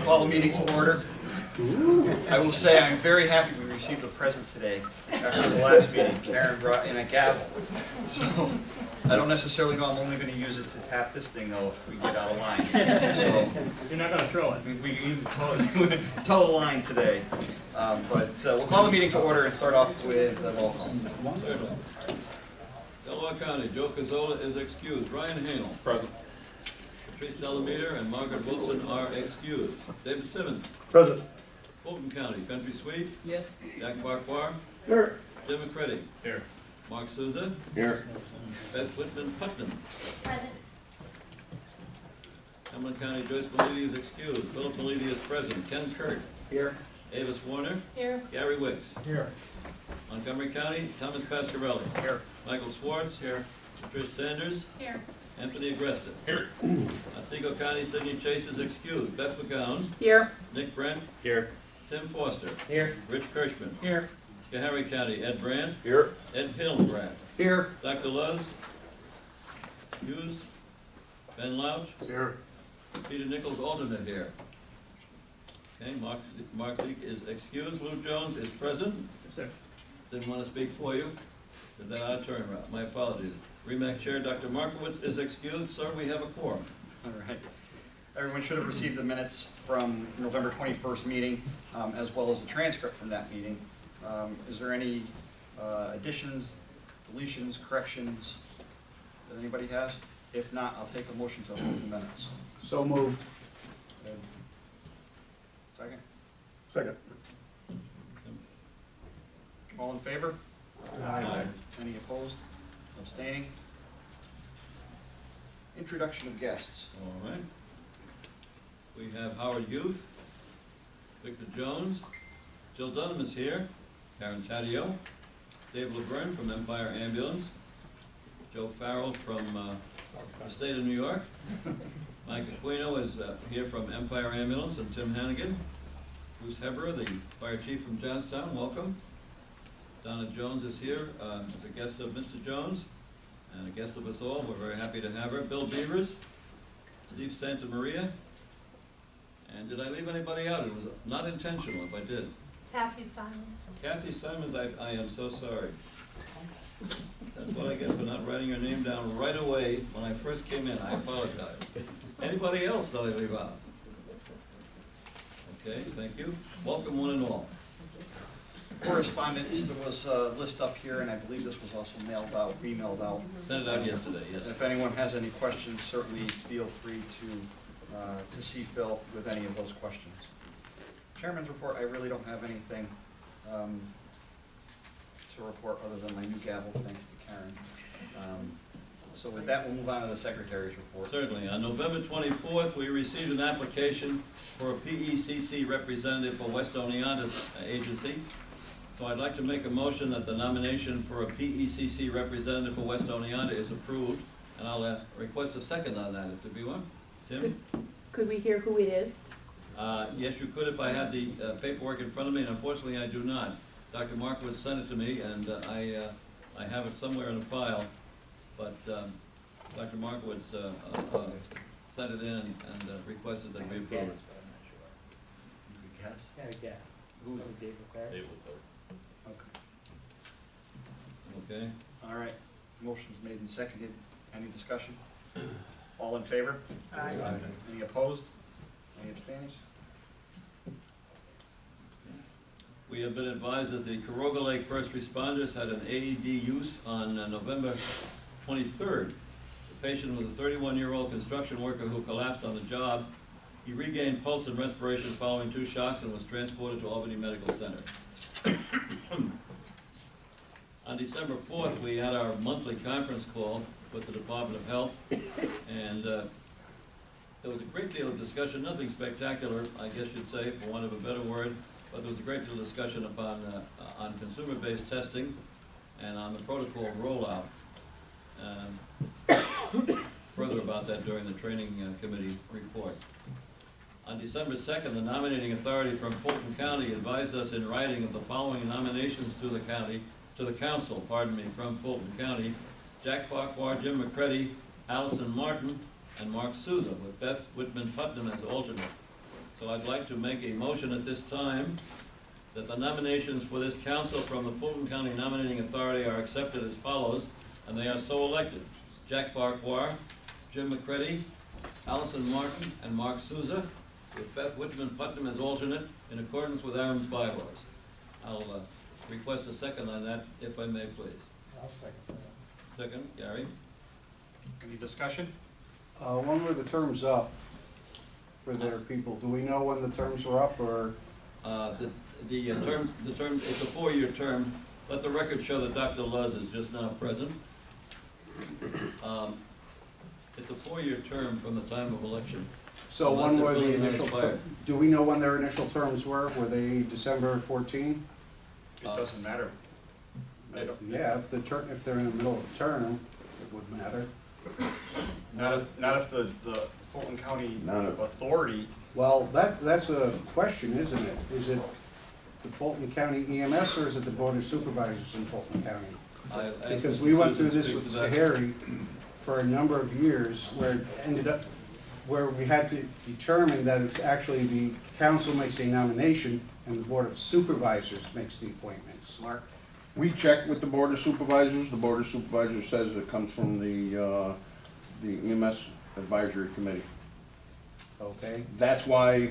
Call the meeting to order. I will say I'm very happy we received a present today after the last meeting. Karen brought in a gavel. So I don't necessarily know I'm only going to use it to tap this thing though if we get out of line. So you're not going to throw it. We toe the line today. But we'll call the meeting to order and start off with a roll call. Delaware County, Joe Cazzola is excused. Ryan Hanel. Present. Patrice Delameter and Margaret Wilson are excused. David Simmons. Present. Fulton County, Country Suite. Yes. Jack Farquhar. Here. Jim McCready. Here. Mark Souza. Here. Beth Whitman Putnam. Present. Hamilton County, Joyce Belidi is excused. Philip Belidi is present. Ken Kirk. Here. Avis Warner. Here. Gary Wicks. Here. Montgomery County, Thomas Pasquarelli. Here. Michael Swartz. Here. Trish Sanders. Here. Anthony Agresta. Here. Otsego County, Sidney Chase is excused. Beth McGowan. Here. Nick Brent. Here. Tim Foster. Here. Rich Kirschman. Here. Schoharie County, Ed Brandt. Here. Ed Hillenbrand. Here. Dr. Luz. Hughes. Ben Louch. Here. Peter Nichols, alternate here. Okay, Mark Zeke is excused. Lou Jones is present. Yes, sir. Didn't want to speak for you. Did that out of turn around. My apologies. REMAC Chair Dr. Markowitz is excused. Sir, we have a quorum. All right. Everyone should have received the minutes from November 21st meeting, as well as the transcript from that meeting. Is there any additions, deletions, corrections that anybody has? If not, I'll take a motion to approve the minutes. So moved. Second? Second. All in favor? Aye. Any opposed? Abstaining? Introduction of guests. All right. We have Howard Youth, Victor Jones, Jill Dunham is here, Karen Taddeo, Dave Laverne from Empire Ambulance, Joe Farrell from the state of New York, Mike Aquino is here from Empire Ambulance, and Tim Hannigan, Bruce Heber, the fire chief from Johnstown, welcome. Donna Jones is here as a guest of Mr. Jones and a guest of us all. We're very happy to have her. Bill Beavers, Steve Santa Maria, and did I leave anybody out? It was not intentional if I did. Kathy Simons. Kathy Simons, I am so sorry. That's what I get for not writing your name down right away when I first came in. I apologize. Anybody else that I leave out? Okay, thank you. Welcome one and all. Correspondence, there was a list up here, and I believe this was also mailed out, emailed out. Sent it out yesterday, yes. And if anyone has any questions, certainly feel free to see Phil with any of those questions. Chairman's report, I really don't have anything to report other than my new gavel, thanks to Karen. So with that, we'll move on to the Secretary's report. Certainly. On November 24th, we received an application for a PECC representative for West Oneonta's agency. So I'd like to make a motion that the nomination for a PECC representative for West Oneonta is approved, and I'll request a second on that if there be one. Tim? Could we hear who it is? Yes, you could if I had the paperwork in front of me, and unfortunately I do not. Dr. Markowitz sent it to me, and I have it somewhere in a file, but Dr. Markowitz sent it in and requested that we approve it. You could guess? Got a guess. Who? Dave LeClaire. Okay. All right, motion's made and seconded. Any discussion? All in favor? Aye. Any opposed? Any abstainers? We have been advised that the Caroga Lake first responders had an AED use on November 23rd. The patient was a 31-year-old construction worker who collapsed on the job. He regained pulse and respiration following 2 shocks and was transported to Albany Medical Center. On December 4th, we had our monthly conference call with the Department of Health, and there was a great deal of discussion, nothing spectacular, I guess you'd say, for want of a better word, but there was a great deal of discussion upon, on consumer-based testing and on the protocol rollout. Further about that during the training committee report. On December 2nd, the nominating authority from Fulton County advised us in writing of the following nominations to the council, from Fulton County: Jack Farquhar, Jim McCready, Allison Martin, and Mark Souza, with Beth Whitman Putnam as alternate. So I'd like to make a motion at this time that the nominations for this council from the Fulton County Nominating Authority are accepted as follows, and they are so elected. Jack Farquhar, Jim McCready, Allison Martin, and Mark Souza, with Beth Whitman Putnam as alternate in accordance with AAREMS bylaws. I'll request a second on that, if I may, please. I'll second that. Second, Gary? Any discussion? When were the terms up for their people? Do we know when the terms were up, or? The term, it's a 4-year term. Let the record show that Dr. Luz is just now present. It's a 4-year term from the time of election. So Unless when they're were the filling their initial, expired. do we know when their initial terms were? Were they December 14? It doesn't matter. I don't, Yeah, if they're in the middle of the term, it would matter. not if the Fulton County None of- Authority, Well, that's a question, isn't it? Is it the Fulton County EMS, or is it the Board of Supervisors in Fulton County? I asked Because Mr. we went through Souza to this speak with to that. Harry for a number of years, where it ended up, where we had to determine that it's actually the council makes a nomination and the Board of Supervisors makes the appointments. Mark, We checked with the Board of Supervisors. The Board of Supervisors says it comes from the EMS Advisory Committee. Okay? That's why,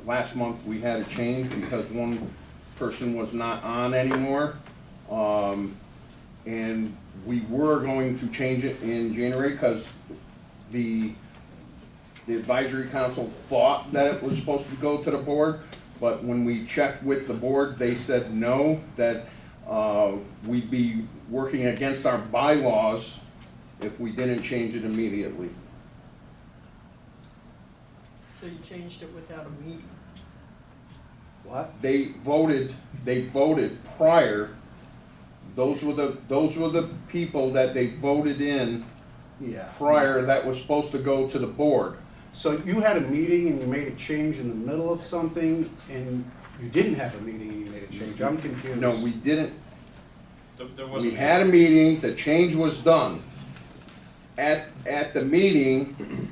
last month we had a change because one person was not on anymore. And we were going to change it in January because the advisory council thought that it was supposed to go to the board, but when we checked with the board, they said no, that we'd be working against our bylaws if we didn't change it immediately. So you changed it without a meeting? What? They voted prior. Those were the people that they voted in Yeah. prior that was supposed to go to the board. So you had a meeting and you made a change in the middle of something, and you didn't have a meeting and you made a change? I'm confused. No, we didn't. there We wasn't. had a meeting, the change was done. At the meeting,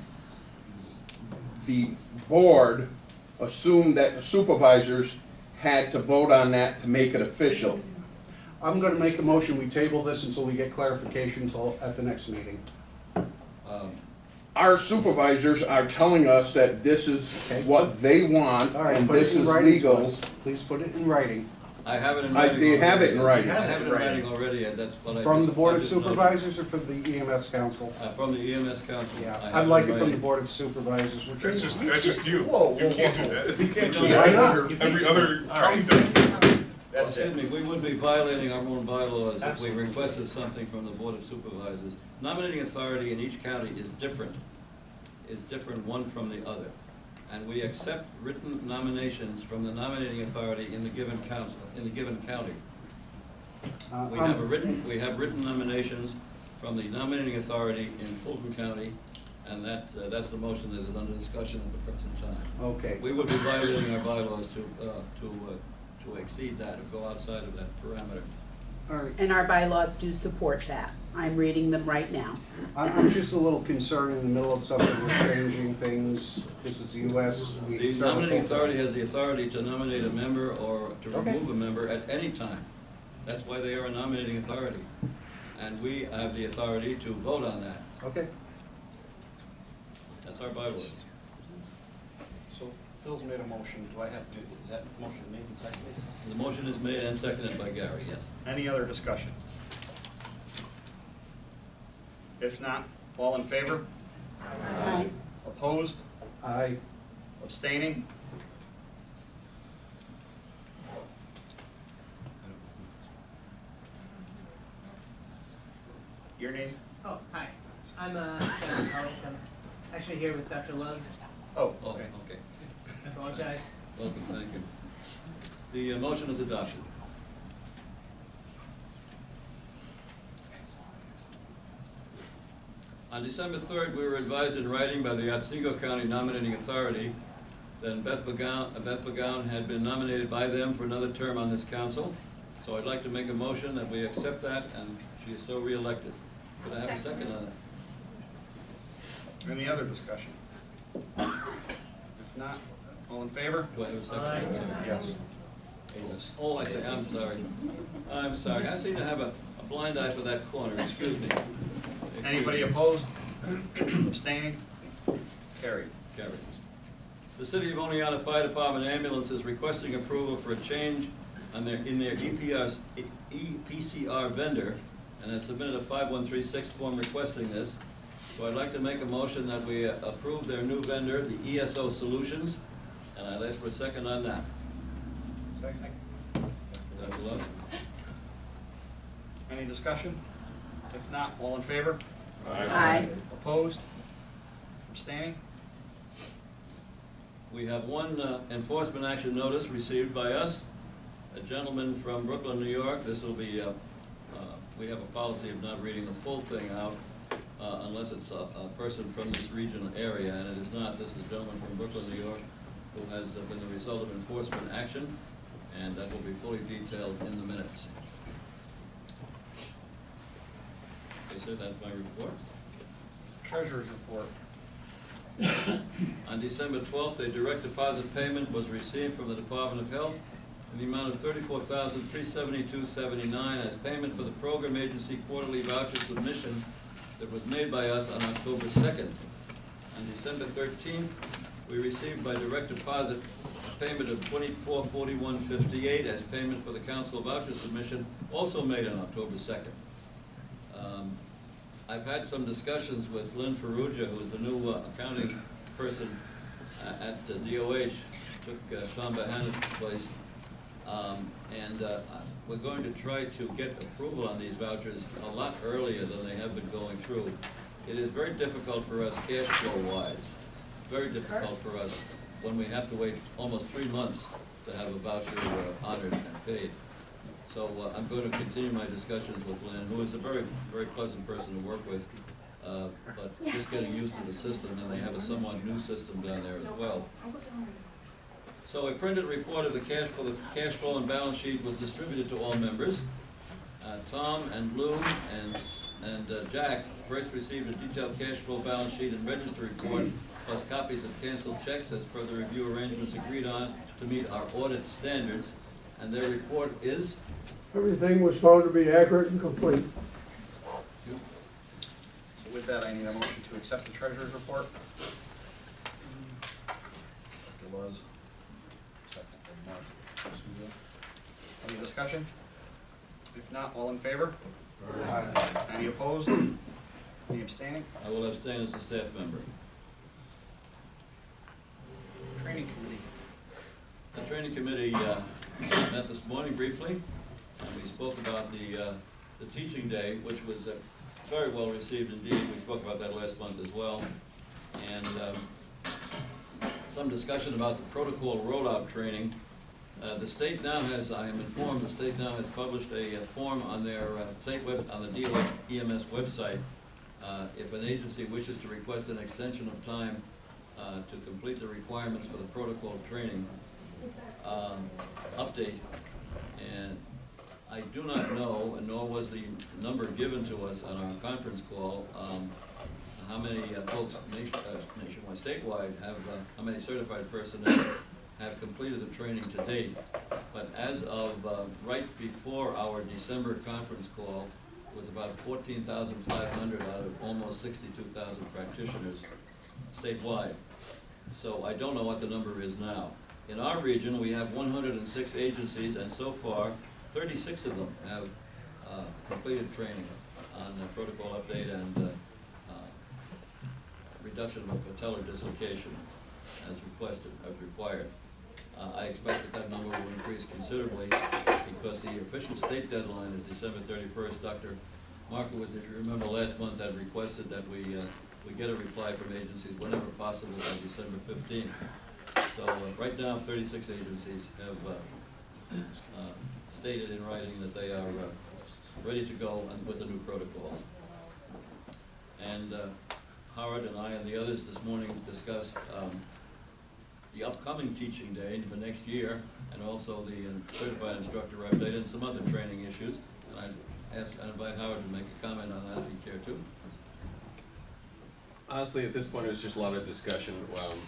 the board assumed that the supervisors had to vote on that to make it official. I'm gonna make a motion, we table this until we get clarification until at the next meeting. Our supervisors are telling us that this is what they want All right, and put it this in is writing to legal. us. Please put it in writing. I have it in writing. They have it in writing. I have it in writing already, and that's what I. From the just- Board I of just noted. Supervisors or from the EMS Council? From the EMS council. Yeah, I have I'd like in it from the writing. Board of Supervisors, which That's is. just you. Whoa, You whoa, can't whoa, do that. You You can't can't do do that. that. Every other county does. That's Excuse it. me, we would be violating our own bylaws if we requested something from the Board of Supervisors. Nominating authority in each county is different one from the other. And we accept written nominations from the nominating authority in the given council, in the given county. We have written nominations from the nominating authority in Fulton County, and that's the motion that is under discussion at the present time. Okay, We would be violating our bylaws to exceed that, or go outside of that parameter. all right. And our bylaws do support that. I'm reading them right now. I'm just a little concerned in the middle of something, we're changing things, this is the US. we The serve a nominating full- authority has the authority to nominate a member or to Okay. remove a member at any time. That's why they are a nominating authority. And we have the authority to vote on that. Okay, That's our bylaws. So Phil's made a motion. Do I have, is that motion made and seconded? The motion is made and seconded by Gary, yes. Any other discussion? If not, all in favor? Aye. Opposed? I, Abstaining? Your name? Oh, hi. I'm Kevin Carlton. Actually here with Dr. Luz. Oh, Oh, okay. okay. Apologize. Welcome, thank you. The motion is adopted. On December 3rd, we were advised in writing by the Otsego County Nominating Authority that Beth McGowan had been nominated by them for another term on this council. So I'd like to make a motion that we accept that, and she is so re-elected. Could I have a second on that? Any other discussion? If not, all in favor? Do I have a second? Aye. Yes. Oh, I say, I'm sorry. I'm sorry. I seem to have a blind eye for that corner, excuse me. Anybody opposed? Abstaining? Carried. Carried. The City of Oneonta Fire Department ambulance is requesting approval for a change in their EPCR vendor, and has submitted a 5136 form requesting this. So I'd like to make a motion that we approve their new vendor, the ESO Solutions, and I'd ask for a second on that. Second. Dr. Love? Any discussion? If not, all in favor? Aye. Opposed? Abstaining? We have one enforcement action notice received by us. A gentleman from Brooklyn, New York. This will be, we have a policy of not reading the full thing out unless it's a person from this regional area, and it is not. This is a gentleman from Brooklyn, New York, who has been the result of enforcement action, and that will be fully detailed in the minutes. Okay, sir, that's my report. Treasurer's report. On December 12th, a direct deposit payment was received from the Department of Health in the amount of $34,372.79 as payment for the program agency quarterly voucher submission that was made by us on October 2nd. On December 13th, we received by direct deposit a payment of $2441.58 as payment for the council voucher submission, also made on October 2nd. I've had some discussions with Lynn Ferrugia, who is the new accounting person at DOH, took Tom Bahana's place. We're going to try to get approval on these vouchers a lot earlier than they have been going through. It is very difficult for us cash flow wise, very difficult for us when we have to wait almost 3 months to have a voucher honored and paid. So I'm going to continue my discussions with Lynn, who is a very, very pleasant person to work with, but just getting used to the system, and they have a somewhat new system down there as well. So a printed report of the cash flow and balance sheet was distributed to all members. Tom and Lou and Jack first received a detailed cash flow balance sheet and register report, plus copies of canceled checks as per the review arrangements agreed on to meet our audit standards. And their report is? Everything was found to be accurate and complete. So with that, I need a motion to accept the treasurer's report. Dr. Luz. Second. Mark. Any discussion? If not, all in favor? Any opposed? Any abstaining? I will abstain as a staff member. Training committee. The training committee met this morning briefly, and we spoke about the teaching day, which was very well received indeed. We spoke about that last month as well. And some discussion about the protocol rollout training. The state now has, I am informed, the state now has published a form on their state on the DOH EMS website. If an agency wishes to request an extension of time to complete the requirements for the protocol training update, and I do not know, and nor was the number given to us on our conference call, how many folks nationwide, statewide, have how many certified personnel have completed the training to date. But as of right before our December conference call, it was about 14,500 out of almost 62,000 practitioners statewide. So I don't know what the number is now. In our region, we have 106 agencies, and so far, 36 of them have completed training on protocol update and reduction of patellar dislocation as requested, as required. I expect that number will increase considerably because the official state deadline is December 31st. Dr. Markowitz, if you remember last month, had requested that we get a reply from agencies whenever possible by December 15th. So right now, 36 agencies have stated in writing that they are ready to go with the new protocol. And Howard and I and the others this morning discussed the upcoming teaching day for next year, and also the certified instructor update and some other training issues. And I invite Howard to make a comment on that if he cared to. Honestly, at this point, it was just a lot of discussion.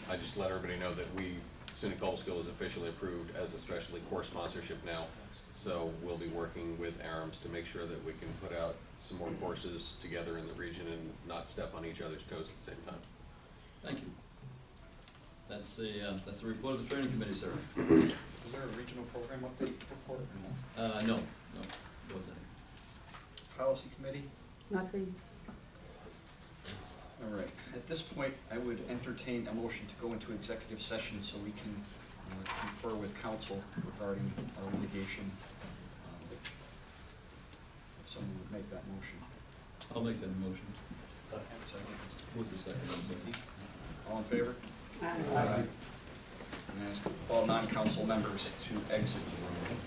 I just let everybody know that SUNY Colesville is officially approved as a specialty course sponsorship now. So we'll be working with AAREMS to make sure that we can put out some more courses together in the region and not step on each other's toes at the same time. Thank you. That's the report of the training committee, sir. Is there a regional program update report or no? No. Go with that. Policy committee? Nothing. All right, at this point, I would entertain a motion to go into executive session so we can confer with counsel regarding our litigation. If someone would make that motion. I'll make that motion. Second. Who's the second? All in favor? Aye. And ask all non-council members to exit the room.